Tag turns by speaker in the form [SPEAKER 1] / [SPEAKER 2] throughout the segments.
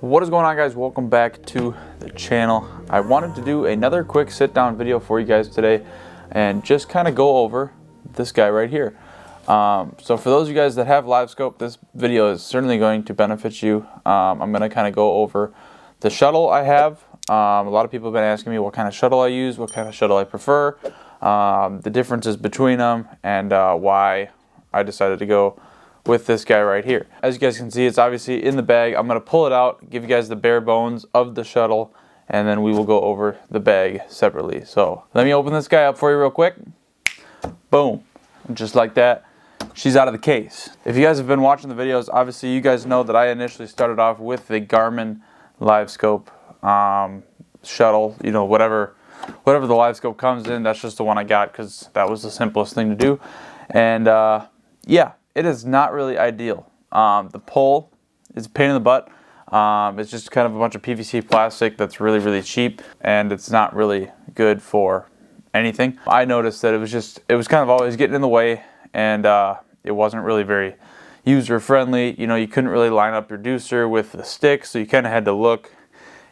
[SPEAKER 1] What is going on, guys? Welcome back to the channel. I wanted to do another quick sit down video for you guys today and just kind of go over this guy right here. So for those of you guys that have Livescope, this video is certainly going to benefit you. I'm going to kind of go over the shuttle I have. A lot of people have been asking me what kind of shuttle I use, what kind of shuttle I prefer, the differences between them, and why I decided to go with this guy right here. As you guys can see, it's obviously in the bag. I'm going to pull it out, give you guys the bare bones of the shuttle, and then we will go over the bag separately. So let me open this guy up for you real quick. Boom. And just like that, she's out of the case. If you guys have been watching the videos, obviously you guys know that I initially started off with the Garmin Livescope shuttle. You know, whatever the Livescope comes in, that's just the one I got because that was the simplest thing to do. And yeah, it is not really ideal. The pole is a pain in the butt. It's just kind of a bunch of PVC plastic that's really, really cheap, and it's not really good for anything. I noticed that it was kind of always getting in the way, and it wasn't really very user friendly. You know, you couldn't really line up your deucer with the stick, so you kind of had to look.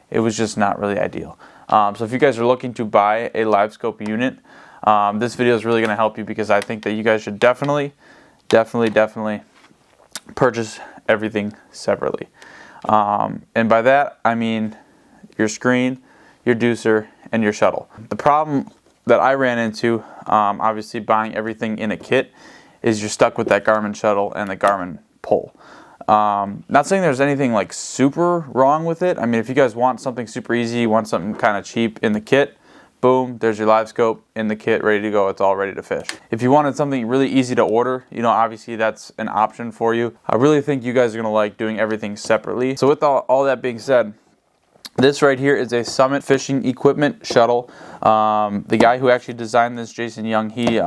[SPEAKER 1] It was just not really ideal. So if you guys are looking to buy a Livescope unit, this video is really going to help you, because I think that you guys should definitely purchase everything separately. And by that, I mean your screen, your deucer, and your shuttle. The problem that I ran into, obviously buying everything in a kit, is you're stuck with that Garmin shuttle and the Garmin pole. Not saying there's anything like super wrong with it. I mean, if you guys want something super easy, you want something kind of cheap in the kit, boom, there's your Livescope in the kit, ready to go. It's all ready to fish. If you wanted something really easy to order, you know, obviously that's an option for you. I really think you guys are gonna like doing everything separately. So with all that being said, this right here is a Summit Fishing Equipment shuttle. The guy who actually designed this, Jason Young, he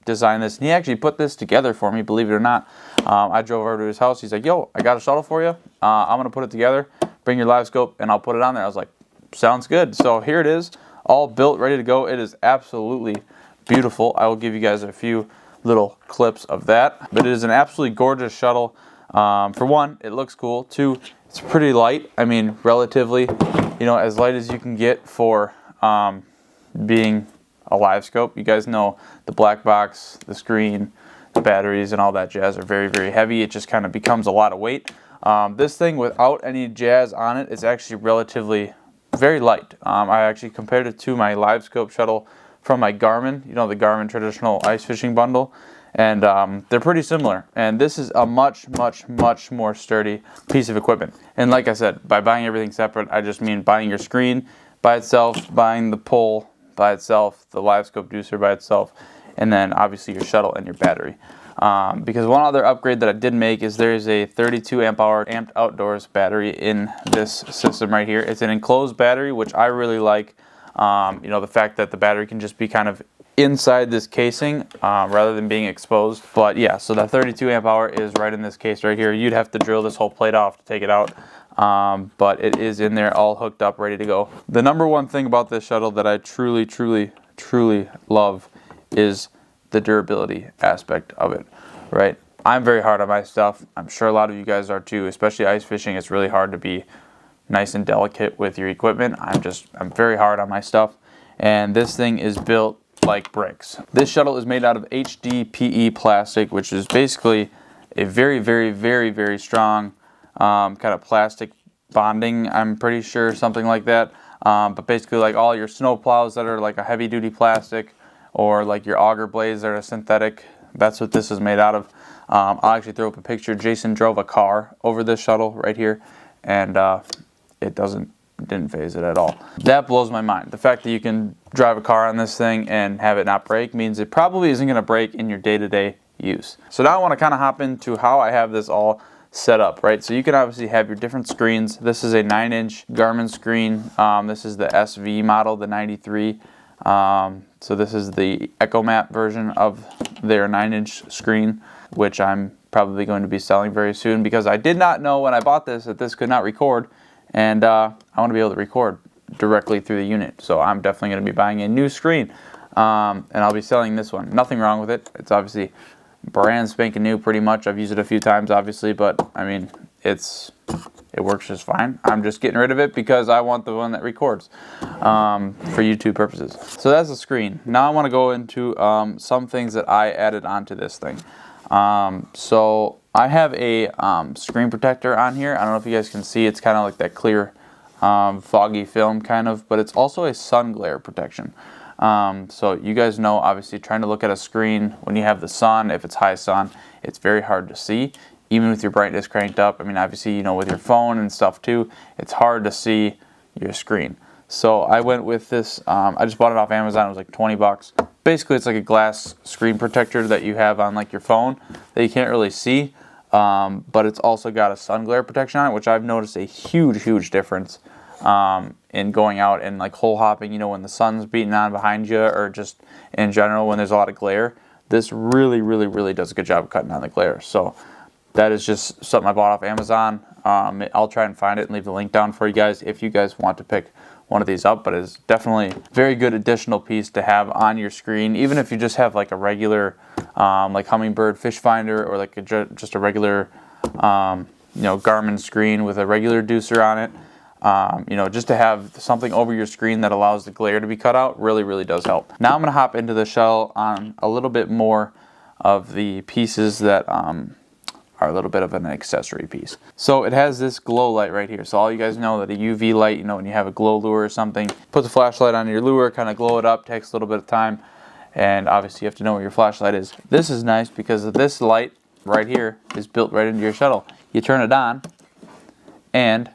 [SPEAKER 1] designed this, and he actually put this together for me, believe it or not. I drove over to his house. He's like, yo, I got a shuttle for you. I'm gonna put it together, bring your Livescope, and I'll put it on there. I was like, sounds good. So here it is, all built, ready to go. It is absolutely beautiful. I will give you guys a few little clips of that. But it is an absolutely gorgeous shuttle. For one, it looks cool. Two, it's pretty light. I mean, relatively, you know, as light as you can get for being a Livescope. You guys know the black box, the screen, the batteries, and all that jazz are very, very heavy. It just kind of becomes a lot of weight. This thing, without any jazz on it, is actually relatively very light. I actually compared it to my Livescope shuttle from my Garmin, you know, the Garmin traditional ice fishing bundle, and they're pretty similar. And this is a much more sturdy piece of equipment. And like I said, by buying everything separate, I just mean buying your screen by itself, buying the pole by itself, the Livescope deucer by itself, and then obviously your shuttle and your battery. Because one other upgrade that I did make is there is a 32 amp hour amped outdoors battery in this system right here. It's an enclosed battery, which I really like. You know, the fact that the battery can just be kind of inside this casing rather than being exposed. But yeah, so that 32 amp hour is right in this case right here. You'd have to drill this whole plate off to take it out. But it is in there, all hooked up, ready to go. The number one thing about this shuttle that I truly love is the durability aspect of it, right? I'm very hard on my stuff. I'm sure a lot of you guys are too, especially ice fishing. It's really hard to be nice and delicate with your equipment. I'm very hard on my stuff, and this thing is built like bricks. This shuttle is made out of HDPE plastic, which is basically a very strong kind of plastic bonding, I'm pretty sure, something like that. But basically, like all your snow plows that are like a heavy duty plastic, or like your auger blades that are synthetic, that's what this is made out of. I'll actually throw up a picture. Jason drove a car over this shuttle right here, and it didn't phase it at all. That blows my mind. The fact that you can drive a car on this thing and have it not break means it probably isn't going to break in your day-to-day use. So now I want to kind of hop into how I have this all set up, right? So you can obviously have your different screens. This is a 9-inch Garmin screen. This is the SV model, the 93. So this is the EchoMap version of their 9-inch screen, which I'm probably going to be selling very soon, because I did not know when I bought this that this could not record, and I want to be able to record directly through the unit. So I'm definitely going to be buying a new screen, and I'll be selling this one. Nothing wrong with it. It's obviously brand spanking new pretty much. I've used it a few times obviously, but I mean, it works just fine. I'm just getting rid of it because I want the one that records for YouTube purposes. So that's the screen. Now I want to go into some things that I added onto this thing. So I have a screen protector on here. I don't know if you guys can see. It's kind of like that clear foggy film kind of, but it's also a sun glare protection. So you guys know, obviously, trying to look at a screen when you have the sun, if it's high sun, it's very hard to see. Even with your brightness cranked up, I mean, obviously, you know, with your phone and stuff too, it's hard to see your screen. So I went with this, I just bought it off Amazon, it was like 20 bucks. Basically, it's like a glass screen protector that you have on like your phone that you can't really see, but it's also got a sun glare protection on it, which I've noticed a huge difference in going out and like hole hopping, you know, when the sun's beating on behind you, or just in general when there's a lot of glare. This really does a good job of cutting down the glare. So that is just something I bought off Amazon. I'll try and find it and leave the link down for you guys if you guys want to pick one of these up, but it's definitely a very good additional piece to have on your screen, even if you just have like a regular like Humminbird fish finder, or like just a regular you know, Garmin screen with a regular deucer on it. You know, just to have something over your screen that allows the glare to be cut out really does help. Now I'm going to hop into the Shuttle on a little bit more of the pieces that are a little bit of an accessory piece. So it has this glow light right here. So all you guys know that a UV light, you know, when you have a glow lure or something, put the flashlight on your lure, kind of glow it up, takes a little bit of time, and obviously you have to know where your flashlight is. This is nice because this light right here is built right into your Shuttle. You turn it on, and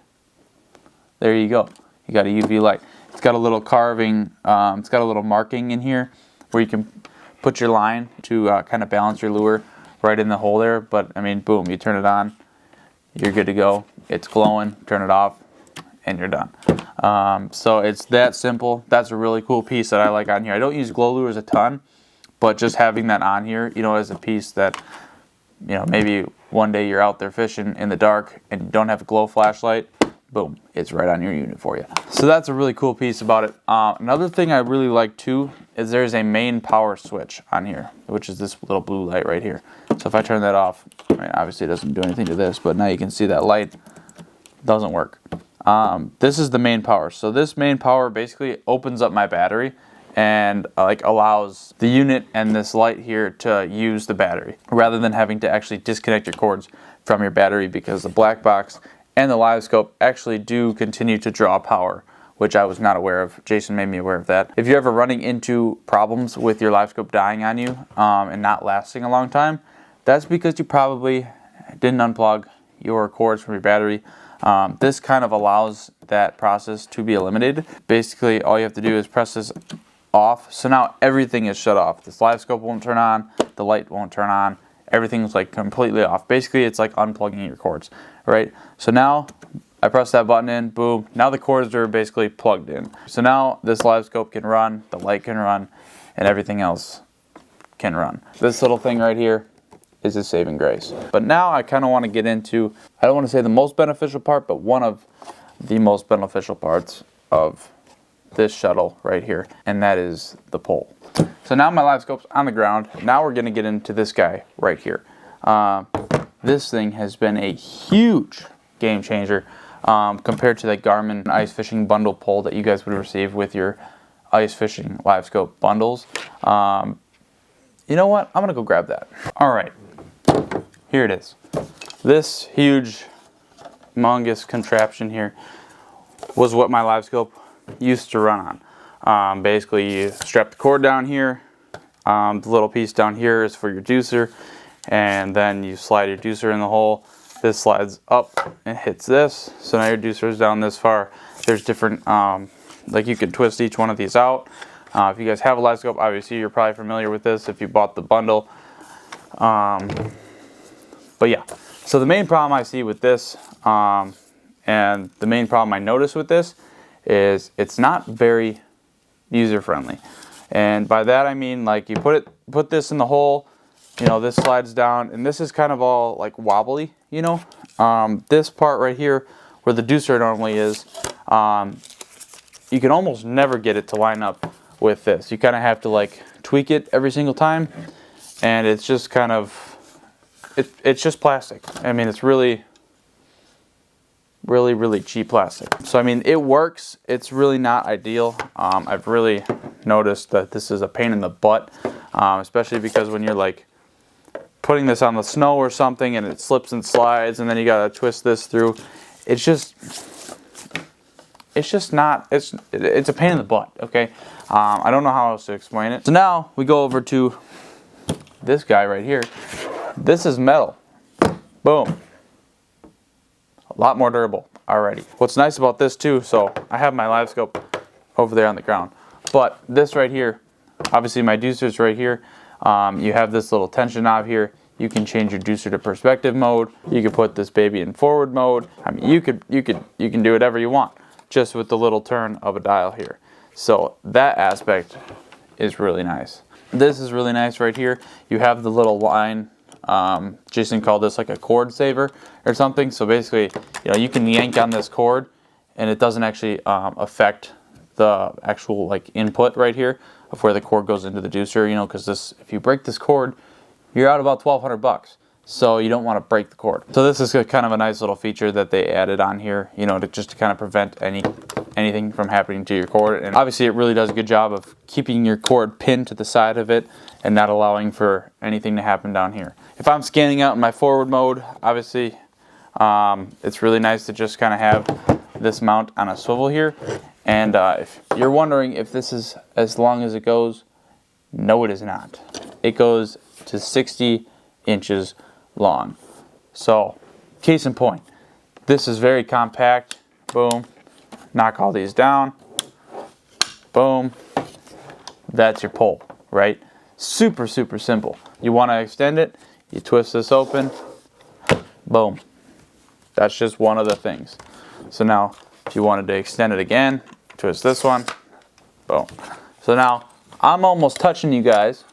[SPEAKER 1] there you go. You got a UV light. It's got a little carving, it's got a little marking in here where you can put your line to kind of balance your lure right in the hole there. But I mean, boom, you turn it on, you're good to go. It's glowing, turn it off, and you're done. So it's that simple. That's a really cool piece that I like on here. I don't use glow lures a ton, but just having that on here, you know, as a piece that, you know, maybe one day you're out there fishing in the dark and you don't have a glow flashlight, boom, it's right on your unit for you. So that's a really cool piece about it. Another thing I really like too is there's a main power switch on here, which is this little blue light right here. So if I turn that off, I mean, obviously it doesn't do anything to this, but now you can see that light doesn't work. This is the main power. So this main power basically opens up my battery and like allows the unit and this light here to use the battery rather than having to actually disconnect your cords from your battery, because the black box and the Livescope actually do continue to draw power, which I was not aware of. Jason made me aware of that. If you're ever running into problems with your Livescope dying on you and not lasting a long time, that's because you probably didn't unplug your cords from your battery. This kind of allows that process to be eliminated. Basically, all you have to do is press this off. So now everything is shut off. This Livescope won't turn on, the light won't turn on, everything's like completely off. Basically, it's like unplugging your cords, right? So now I press that button in, boom, now the cords are basically plugged in. So now this Livescope can run, the light can run, and everything else can run. This little thing right here is a saving grace. But now I kind of want to get into, I don't want to say the most beneficial part, but one of the most beneficial parts of this Shuttle right here, and that is the pole. So now my Livescope's on the ground. Now we're going to get into this guy right here. This thing has been a huge game changer compared to the Garmin ice fishing bundle pole that you guys would receive with your ice fishing Livescope bundles. You know what? I'm going to go grab that. All right. Here it is. This huge, humongous contraption here was what my Livescope used to run on. Basically, you strap the cord down here. The little piece down here is for your deucer, and then you slide your deucer in the hole. This slides up and hits this. So now your deucer is down this far. There's different, like you can twist each one of these out. If you guys have a Livescope, obviously you're probably familiar with this if you bought the bundle. But yeah, so the main problem I see with this, and the main problem I notice with this, is it's not very user-friendly. And by that I mean, like, you put this in the hole, you know, this slides down, and this is kind of all like wobbly, you know. This part right here where the deucer normally is, you can almost never get it to line up with this. You kind of have to like tweak it every single time, and it's just kind of, it's just plastic. I mean, it's really, really, really cheap plastic. So I mean, it works. It's really not ideal. I've really noticed that this is a pain in the butt, especially because when you're like putting this on the snow or something and it slips and slides, and then you gotta twist this through. It's just not, it's a pain in the butt, okay? I don't know how else to explain it. So now we go over to this guy right here. This is metal. Boom. A lot more durable already. What's nice about this too, so I have my Livescope over there on the ground, but this right here, obviously my deucer's right here. You have this little tension knob here. You can change your deucer to perspective mode. You can put this baby in forward mode. I mean, you can do whatever you want just with the little turn of a dial here. So that aspect is really nice. This is really nice right here. You have the little line. Jason called this like a cord saver or something. So basically, you know, you can yank on this cord and it doesn't actually affect the actual like input right here of where the cord goes into the deucer, you know, because this, if you break this cord, you're out about $1,200. So you don't want to break the cord. So this is kind of a nice little feature that they added on here, you know, just to kind of prevent anything from happening to your cord. And obviously it really does a good job of keeping your cord pinned to the side of it and not allowing for anything to happen down here. If I'm scanning out in my forward mode, obviously it's really nice to just kind of have this mount on a swivel here. And if you're wondering if this is as long as it goes, no it is not. It goes to 60 inches long. So case in point, this is very compact. Boom, knock all these down. Boom, that's your pole, right? Super, super simple. You want to extend it, you twist this open, boom. That's just one of the things. So now if you wanted to extend it again, twist this one, boom. So now I'm almost touching you guys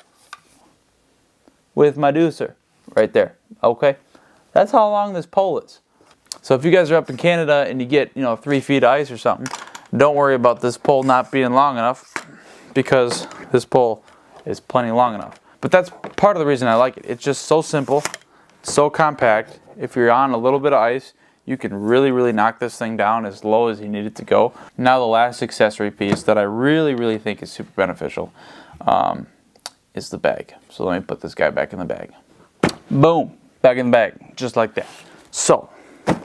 [SPEAKER 1] with my deucer right there, okay? That's how long this pole is. So if you guys are up in Canada and you get, you know, 3 feet of ice or something, don't worry about this pole not being long enough, because this pole is plenty long enough. But that's part of the reason I like it. It's just so simple, so compact. If you're on a little bit of ice, you can really, really knock this thing down as low as you need it to go. Now the last accessory piece that I really, really think is super beneficial is the bag. So let me put this guy back in the bag. Boom, back in the bag, just like that. So,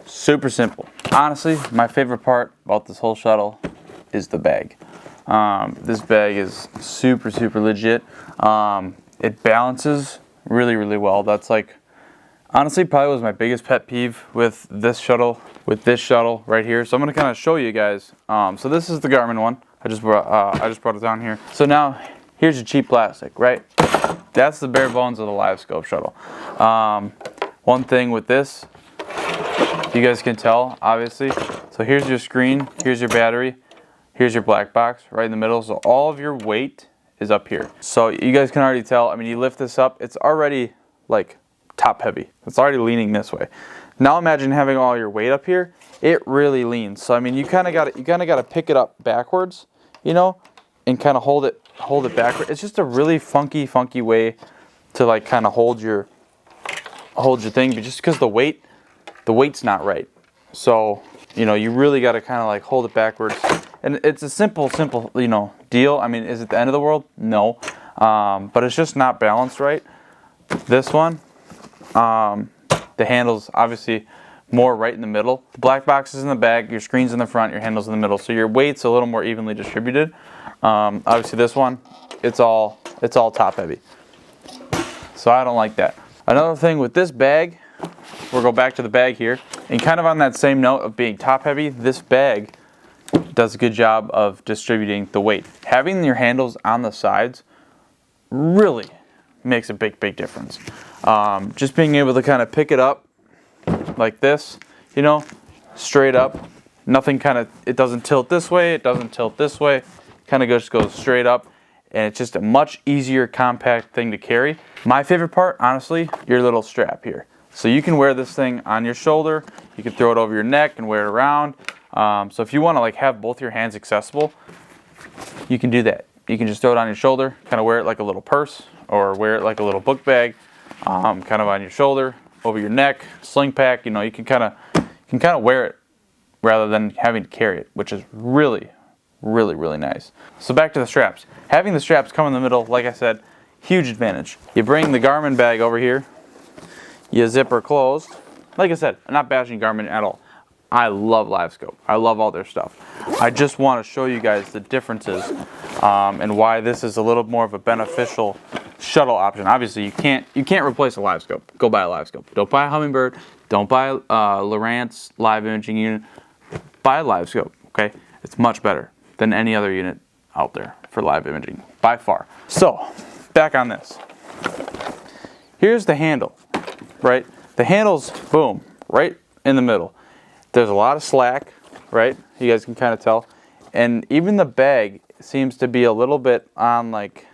[SPEAKER 1] super simple. Honestly, my favorite part about this whole shuttle is the bag. This bag is super, super legit. It balances really, really well. That's like, honestly, probably was my biggest pet peeve with this shuttle right here. So I'm gonna kind of show you guys. So this is the Garmin one. I just brought it down here. So now, here's your cheap plastic, right? That's the bare bones of the Livescope shuttle. One thing with this, you guys can tell, obviously. So here's your screen, here's your battery, here's your black box right in the middle. So all of your weight is up here. So you guys can already tell, I mean, you lift this up, it's already like top heavy. It's already leaning this way. Now imagine having all your weight up here, it really leans. So I mean, you kind of got to pick it up backwards, you know, and kind of hold it backward. It's just a really funky way to like kind of hold your thing, but just because the weight's not right. So, you know, you really got to kind of like hold it backwards. And it's a simple, you know, deal. I mean, is it the end of the world? No. But it's just not balanced right. This one, the handle's obviously more right in the middle. The black box is in the back, your screen's in the front, your handle's in the middle. So your weight's a little more evenly distributed. Obviously this one, it's all top heavy. So I don't like that. Another thing with this bag, we'll go back to the bag here, and kind of on that same note of being top heavy, this bag does a good job of distributing the weight. Having your handles on the sides really makes a big difference. Just being able to kind of pick it up like this, you know, straight up. Nothing kind of, it doesn't tilt this way, it doesn't tilt this way, kind of just goes straight up, and it's just a much easier compact thing to carry. My favorite part, honestly, your little strap here. So you can wear this thing on your shoulder, you can throw it over your neck and wear it around. So if you want to like have both your hands accessible, you can do that. You can just throw it on your shoulder, kind of wear it like a little purse, or wear it like a little book bag, kind of on your shoulder, over your neck, sling pack. You know, you can kind of wear it rather than having to carry it, which is really, really, really nice. So back to the straps. Having the straps come in the middle, like I said, huge advantage. You bring the Garmin bag over here, you zip her closed. Like I said, I'm not bashing Garmin at all. I love Livescope. I love all their stuff. I just want to show you guys the differences and why this is a little more of a beneficial shuttle option. Obviously, you can't replace a Livescope. Go buy a Livescope. Don't buy a Humminbird. Don't buy a Lowrance live imaging unit. Buy a Livescope. Okay, it's much better than any other unit out there for live imaging by far. So back on this. Here's the handle, right? The handle's boom, right in the middle. There's a lot of slack, right? You guys can kind of tell. And even the bag seems to be a little bit on like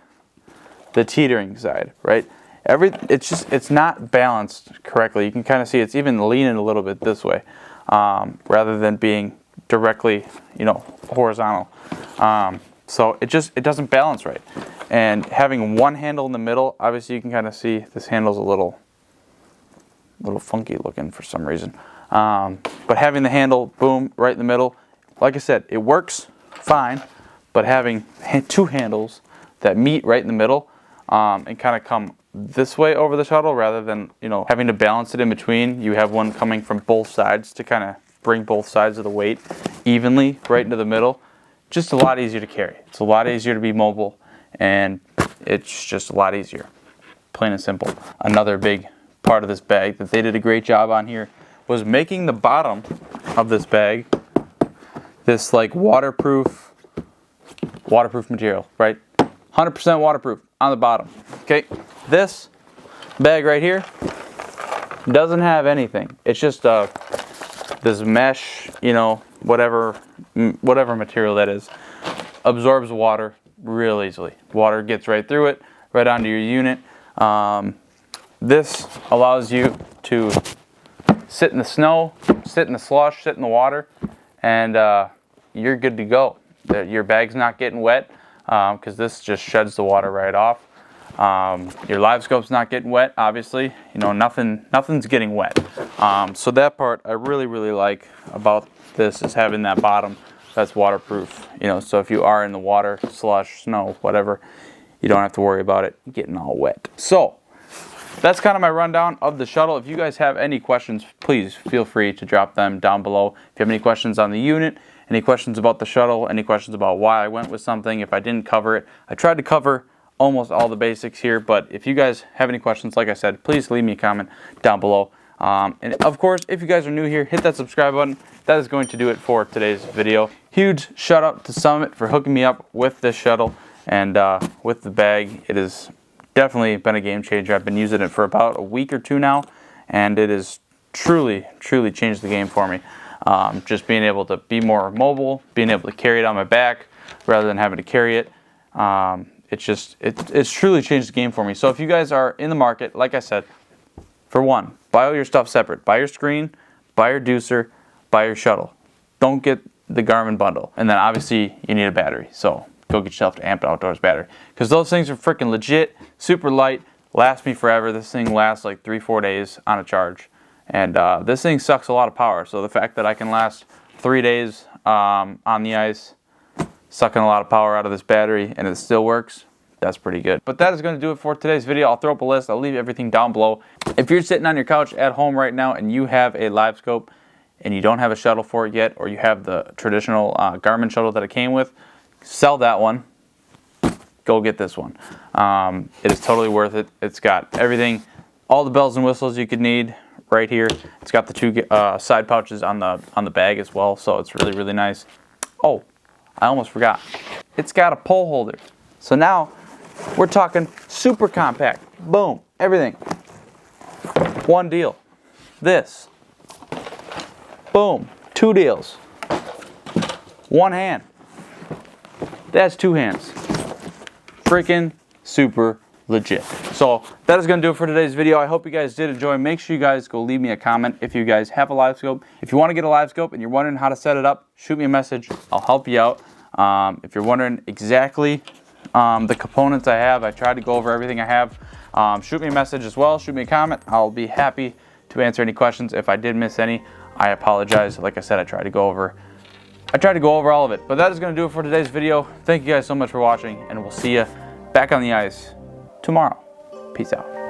[SPEAKER 1] the teetering side, right? It's not balanced correctly. You can kind of see it's even leaning a little bit this way, rather than being directly, horizontal. So it doesn't balance right. And having one handle in the middle, obviously you can kind of see this handle's a little funky looking for some reason. But having the handle, boom, right in the middle, like I said, it works fine. But having two handles that meet right in the middle and kind of come this way over the shuttle rather than having to balance it in between, you have one coming from both sides to kind of bring both sides of the weight evenly right into the middle. Just a lot easier to carry. It's a lot easier to be mobile, and it's just a lot easier, plain and simple. Another big part of this bag that they did a great job on here was making the bottom of this bag this like waterproof material, right? 100% waterproof on the bottom. Okay, this bag right here doesn't have anything. It's just this mesh, whatever material that is, absorbs water real easily. Water gets right through it, right onto your unit. This allows you to sit in the snow, sit in the slush, sit in the water, and you're good to go. Your bag's not getting wet because this just sheds the water right off. Your Livescope's not getting wet, obviously. Nothing's getting wet. So that part I really, really like about this is having that bottom that's waterproof. So if you are in the water, slush, snow, whatever, you don't have to worry about it getting all wet. So that's kind of my rundown of the shuttle. If you guys have any questions, please feel free to drop them down below. If you have any questions on the unit, any questions about the shuttle, any questions about why I went with something, if I didn't cover it, I tried to cover almost all the basics here, but if you guys have any questions, like I said, please leave me a comment down below. And of course, if you guys are new here, hit that subscribe button. That is going to do it for today's video. Huge shout out to Summit for hooking me up with this shuttle and with the bag. It has definitely been a game changer. I've been using it for about a week or two now, and it has truly, truly changed the game for me. Just being able to be more mobile, being able to carry it on my back rather than having to carry it. It's truly changed the game for me. So if you guys are in the market, like I said, for one, buy all your stuff separate. Buy your screen, buy your deucer, buy your shuttle. Don't get the Garmin bundle. And then obviously you need a battery. So go get yourself the Amped Outdoors battery. Because those things are freaking legit, super light, last me forever. This thing lasts like 3-4 days on a charge. And this thing sucks a lot of power. So the fact that I can last 3 days on the ice, sucking a lot of power out of this battery, and it still works, that's pretty good. But that is going to do it for today's video. I'll throw up a list. I'll leave everything down below. If you're sitting on your couch at home right now and you have a Livescope and you don't have a shuttle for it yet, or you have the traditional Garmin shuttle that it came with, sell that one. Go get this one. It is totally worth it. It's got everything, all the bells and whistles you could need right here. It's got the two side pouches on the bag as well, so it's really, really nice. Oh, I almost forgot. It's got a pole holder. So now we're talking super compact. Boom, everything. One deal. This. Boom, 2 deals. One hand. That's 2 hands. Freaking super legit. So that is going to do it for today's video. I hope you guys did enjoy. Make sure you guys go leave me a comment if you guys have a Livescope. If you want to get a Livescope and you're wondering how to set it up, shoot me a message. I'll help you out. If you're wondering exactly the components I have, I tried to go over everything I have. Shoot me a message as well. Shoot me a comment. I'll be happy to answer any questions if I did miss any. I apologize. Like I said, I tried to go over all of it. But that is going to do it for today's video. Thank you guys so much for watching, and we'll see you back on the ice tomorrow. Peace out.